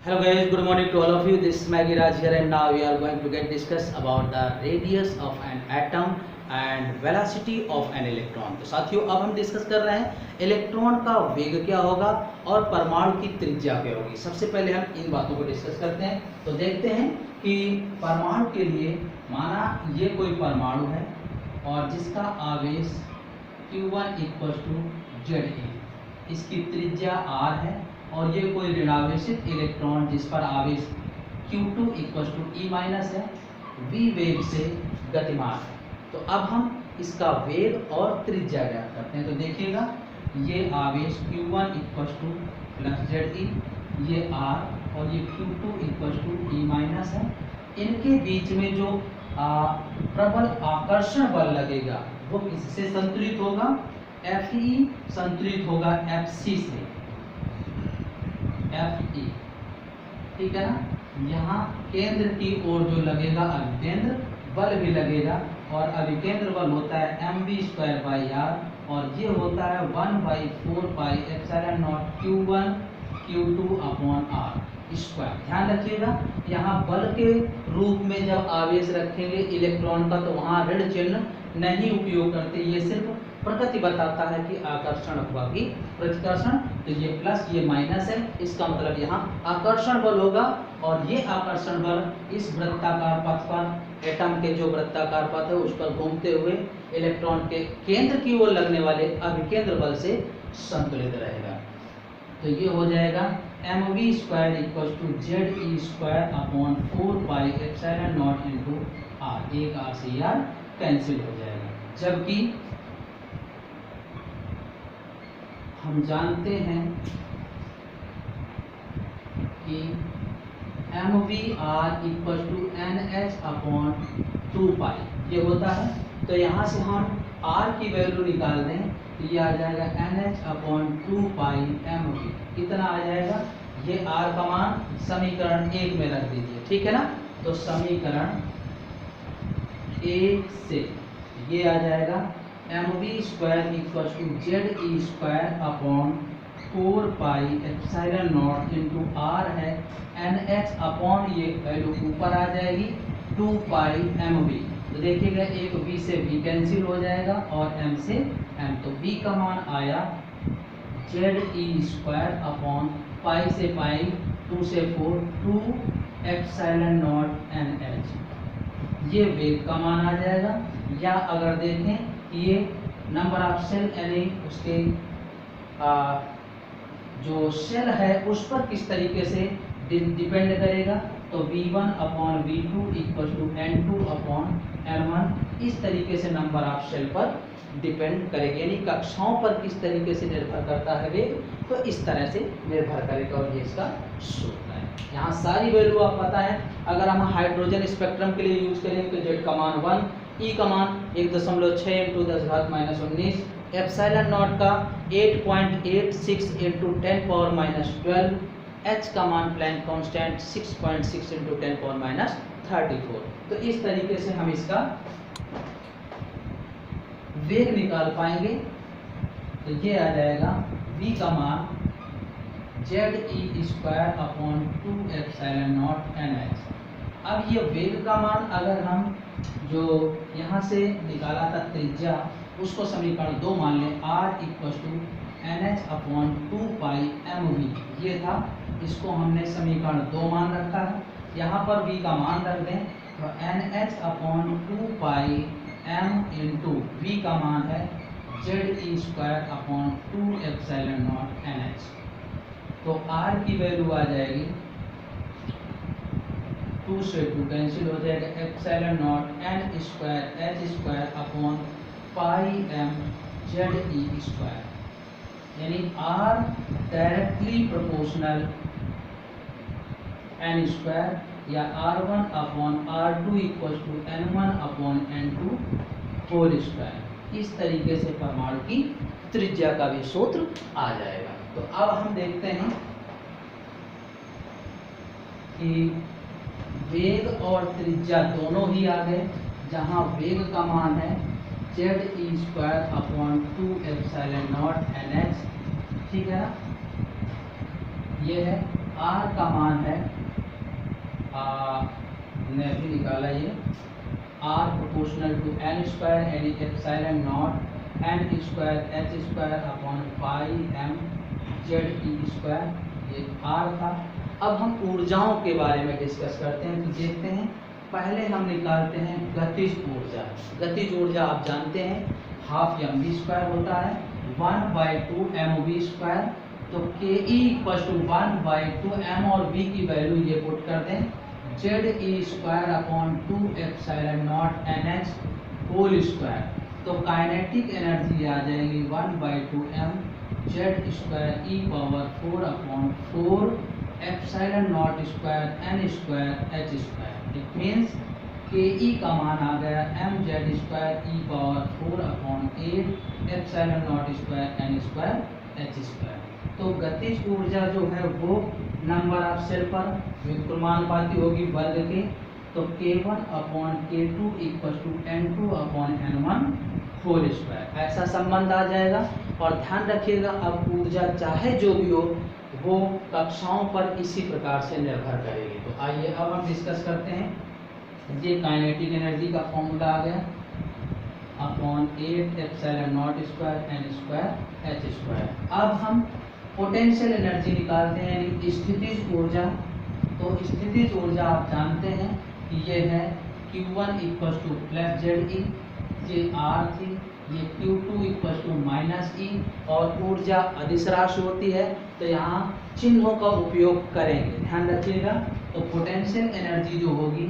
Hello guys, good morning to all of you. This is Maggie Raj here, and now we are going to get discuss about the radius of an atom and velocity of an electron. तो साथियों, अब हम discuss कर रहे हैं electron का वेग क्या होगा और परमाणु की त्रिज्या क्या होगी। सबसे पहले हम इन बातों को डिस्कस करते हैं। तो देखते हैं कि परमाणु के लिए, माना ये कोई परमाणु है और जिसका आवेश Q1 = Za, इसकी त्रिज्या r है, और ये कोई ऋणावेशित इलेक्ट्रॉन जिस पर आवेश Q2 = E- है, v वेग से गतिमान है। तो अब हम इसका वेग और त्रिज्या ज्ञात करते हैं। तो देखिएगा, ये आवेश Q1 = Ze, ये r और ये Q2 = E- है। इनके बीच में जो प्रबल आकर्षण बल लगेगा वो किससे संतुलित होगा? Fe संतुलित होगा Fc से। Fe, ठीक है ना। यहाँ केंद्र की ओर जो लगेगा अभिकेंद्र बल भी लगेगा, और अभिकेंद्र बल होता है mv²/r, और ये होता है 1/4πε0 Q1 Q2/r²। ध्यान रखिएगा, यहाँ बल के रूप में जब आवेश रखेंगे इलेक्ट्रॉन का, तो वहाँ ऋण चिन्ह नहीं उपयोग करते। ये सिर्फ प्रकृति बताता है कि आकर्षण अथवा कि प्रतिकर्षण। तो ये प्लस, ये माइनस है, इसका मतलब यहाँ आकर्षण बल होगा। और ये आकर्षण बल इस वृत्ताकार पथ पर, एटम के जो वृत्ताकार पथ है उस पर घूमते हुए इलेक्ट्रॉन के केंद्र की ओर लगने वाले अभिकेंद्र बल से संतुलित रहेगा। तो ये हो जाएगा mv² = Ze²/4πε0 r। एक r से r कैंसिल हो जाएगा। जबकि हम जानते हैं कि mvr = nh/2π ये होता है। तो यहाँ से हम r की वैल्यू निकाल दें तो ये आ जाएगा nh/2πmv। कितना आ जाएगा? ये r का मान समीकरण 1 में रख दीजिए, ठीक है ना। तो समीकरण 1 से ये आ जाएगा mv² = Ze/4πε0 r है, nh ये वैल्यू ऊपर आ जाएगी 2πmv। तो देखिएगा, एक v से v कैंसिल हो जाएगा और m से m। तो v का मान आया Ze²/π से पाई 2 से 4 2ε0 nh। ये वेग का मान आ जाएगा। या अगर देखें कि ये नंबर ऑफ सेल, यानी उसके जो सेल है उस पर किस तरीके से डिपेंड करेगा, तो V1/V2 = N2/N1 इस तरीके से नंबर ऑफ सेल पर डिपेंड करेगी। यानी कक्षाओं पर किस तरीके से निर्भर करता है वेग, तो इस तरह से निर्भर करेगा। और ये इसका सूत्र है। यहाँ सारी वैल्यू आप पता है। अगर हम हाइड्रोजन स्पेक्ट्रम के लिए यूज करेंगे तो Z का मान 1, E का मान 1.6 × 10⁻−19, ε0 का 8.86 × 10⁻12, H का मान प्लैंक कांस्टेंट 6.6 × 10⁻34। तो इस तरीके से हम इसका वेग निकाल पाएंगे। तो ये आ जाएगा V का मान Ze²/2ε0 nh। अब ये वेग का मान अगर हम जो यहाँ से निकाला था त्रिज्या, उसको समीकरण 2 मान लें, r = nh/2πmv ये था। इसको हमने समीकरण 2 मान रखा है। यहाँ पर v का मान रख दें तो nh/2πm × v का मान है Ze²/2ε0 nh। तो r की वैल्यू आ जाएगी 2 से 2 कैंसिल हो जाएगा, ε0 n² h²πm Ze²। यानी r डायरेक्टली प्रोपोर्शनल n² या r1/r2 = n1/n2 होल स्क्वायर। इस तरीके से परमाणु की त्रिज्या का भी सूत्र आ जाएगा। तो अब हम देखते हैं कि वेग और त्रिज्या दोनों ही आ गए। जहाँ वेग का मान है Ze²/2ε0 nh, ठीक है ना। ये है, r का मान है हमने अभी निकाला ये R proportional to n square यानी epsilon naught n square h square upon pi m z e square, ये R था। अब हम ऊर्जाओं के बारे में डिस्कस करते हैं। तो देखते हैं, पहले हम निकालते हैं गतिज ऊर्जा। गतिज ऊर्जा आप जानते हैं हाफ mv स्क्वायर होता है 1/2 mv स्क्वायर। तो K E equal to 1/2 m और v की वैल्यू ये पुट कर दें Z E square upon 2 epsilon naught N H whole square. तो काइनेटिक एनर्जी आ जाएगी 1/2 m Z square E power 4 upon 4 epsilon naught square N square H square. It means K E का मान आ गया m Z square E power 4 upon 8 epsilon naught square N square H square. तो गतिज ऊर्जा जो है वो नंबर ऑफ सेल पर व्युत्क्रमानुपाती होगी वर्ग के। तो k1 upon k2 equal to n2 upon n1 whole square, ऐसा संबंध आ जाएगा। और ध्यान रखिएगा अब ऊर्जा चाहे जो भी हो वो कक्षाओं पर इसी प्रकार से निर्भर करेगी। तो आइए अब हम डिस्कस करते हैं। ये काइनेटिक एनर्जी का फॉर्मूला आ गया upon 8 epsilon naught square N square H square. अब हम पोटेंशियल एनर्जी निकालते हैं यानी स्थितिज ऊर्जा। तो स्थितिज ऊर्जा आप जानते हैं कि ये है Q1 equal to plus Z E, ये R थी, ये Q2 इक्वल टू माइनस ई। और ऊर्जा अदिश राशि होती है तो यहाँ चिन्हों का उपयोग करेंगे, ध्यान रखिएगा। तो पोटेंशियल एनर्जी जो होगी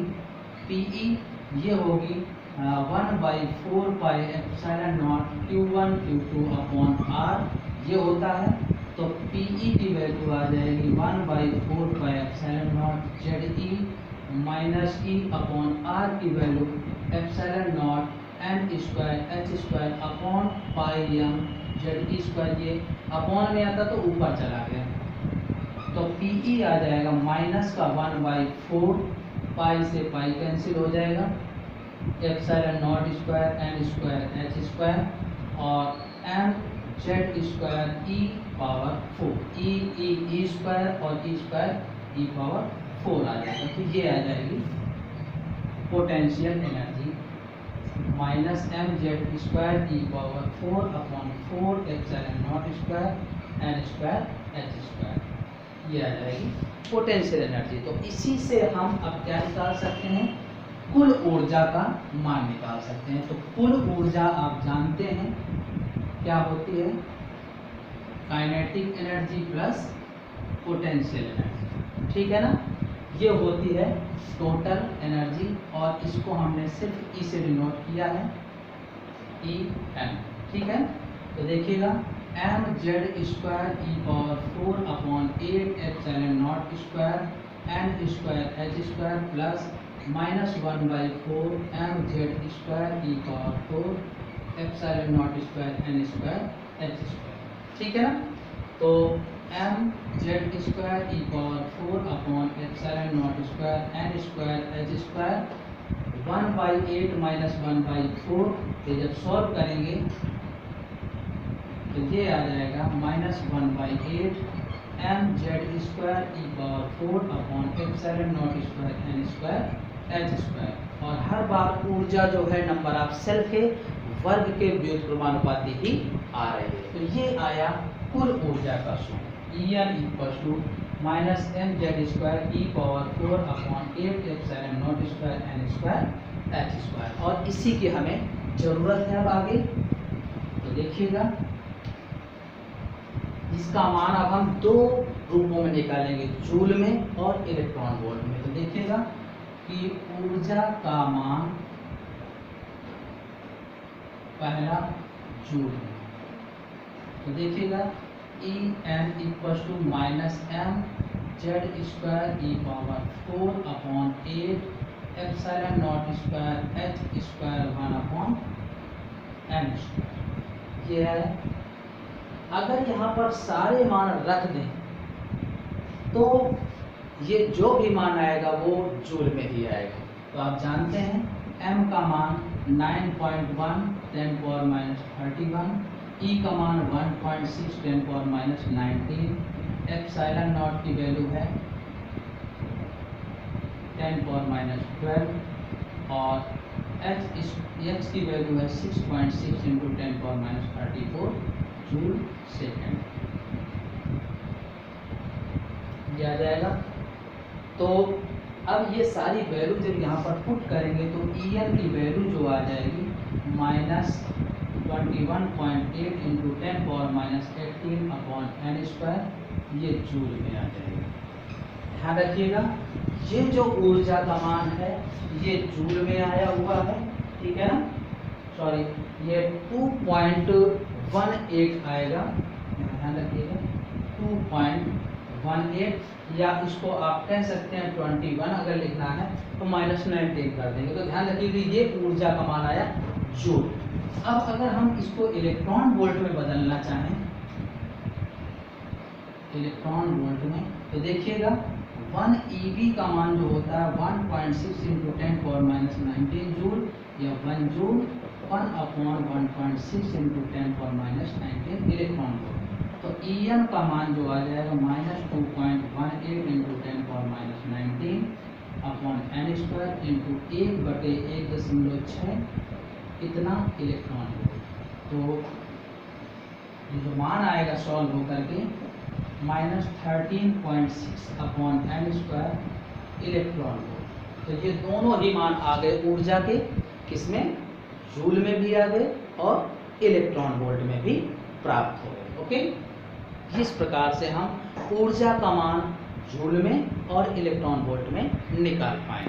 PE ये होगी 1/4 pi epsilon not Q1 Q2 upon R ये होता है। तो PE की वैल्यू आ जाएगी 1/4 pi epsilon not ZE minus E upon R की value epsilon naught n square h square upon pi m ZE square. ये अपॉन में आता तो ऊपर चला गया। तो PE आ जाएगा माइनस का 1/4 पाई से पाई कैंसिल हो जाएगा epsilon naught square n square h square और m Z square E power 4 E square और ई स्क्वायर ई पावर 4 आ जाएगा। तो ये आ जाएगी potential energy minus m Z square E power 4 upon 4 epsilon naught square N square H square, ये आ जाएगी पोटेंशियल एनर्जी। तो इसी से हम अब क्या निकाल सकते हैं, कुल ऊर्जा का मान निकाल सकते हैं। तो कुल ऊर्जा आप जानते हैं क्या होती है, kinetic energy plus potential energy, ठीक है ना। ये होती है टोटल एनर्जी और इसको हमने सिर्फ ई से डिनोट किया है ई एम, ठीक है। तो देखिएगा M Z square E power 4 upon 8 epsilon naught square N square H square plus minus 1/4 M Z square E power 4 epsilon naught square N square H square, ठीक है ना। तो M Z square E power 4 upon epsilon naught square N square H square 1/8 minus 1/4, ये जब solve करेंगे तो ये आ जाएगा minus 1/8 M Z square E power 4 upon epsilon naught square N square H square. और हर बार ऊर्जा जो है नंबर ऑफ सेल के वर्ग के व्युत्क्रमानुपाती ही आ रही है। तो ये आया कुल ऊर्जा का सूत्र En equal to minus M Z square E power 4 upon 8 epsilon naught square N square H square. और इसी की हमें जरूरत है अब आगे। तो देखिएगा इसका मान अब हम दो रूपों में निकालेंगे, जूल में और इलेक्ट्रॉन वोल्ट में। तो देखिएगा कि ऊर्जा का मान पहला जूल में, तो देखिएगा E N equal to minus M Z square E power 4 upon 8 epsilon naught square H square 1 upon M square, ये है। अगर यहाँ पर सारे मान रख दें तो ये जो भी मान आएगा वो जूल में ही आएगा। तो आप जानते हैं m का मान 9.1 10⁻31, ई का मान 1.6 10⁻19, एप्सिलॉन नॉट की वैल्यू है 10⁻12 और x की वैल्यू है 6.6 इंटू 10⁻34 जूल सेकेंड। ये आ जाएगा। तो अब ये सारी वैल्यू जब यहाँ पर पुट करेंगे तो En की वैल्यू जो आ जाएगी -21.8 इंटू 10⁻18/n², ये जूल में आ जाएगा। ध्यान रखिएगा, ये जो ऊर्जा का मान है ये जूल में आया हुआ है, ठीक है ना। सॉरी, ये 2.18 आएगा, ध्यान रखिएगा 2.18, या इसको आप कह सकते हैं 21 अगर लिखना है तो -19 कर देंगे। तो ध्यान रखिए ये ऊर्जा का मान आया जूल। अब अगर हम इसको इलेक्ट्रॉन वोल्ट में बदलना चाहें, इलेक्ट्रॉन वोल्ट में, तो देखिएगा 1 eV का मान जो होता है 1.6 इंटू 10⁻19 जूल, या 1 जूल 1/1.6 इंटू 10⁻19 इलेक्ट्रॉन वोल्ट। तो En का मान जो आ जाएगा -2.18 इंटू 10⁻19/n² इंटू 1/1.6 इतना इलेक्ट्रॉन वोल्ट। तो ये जो मान आएगा सॉल्व होकर के -13.6/n² इलेक्ट्रॉन वोल्ट। तो ये दोनों ही मान आ गए ऊर्जा के, किसमें, जूल में भी आ गए और इलेक्ट्रॉन वोल्ट में भी प्राप्त हो गए। ओके, इस प्रकार से हम ऊर्जा का मान जूल में और इलेक्ट्रॉन वोल्ट में निकाल पाएंगे।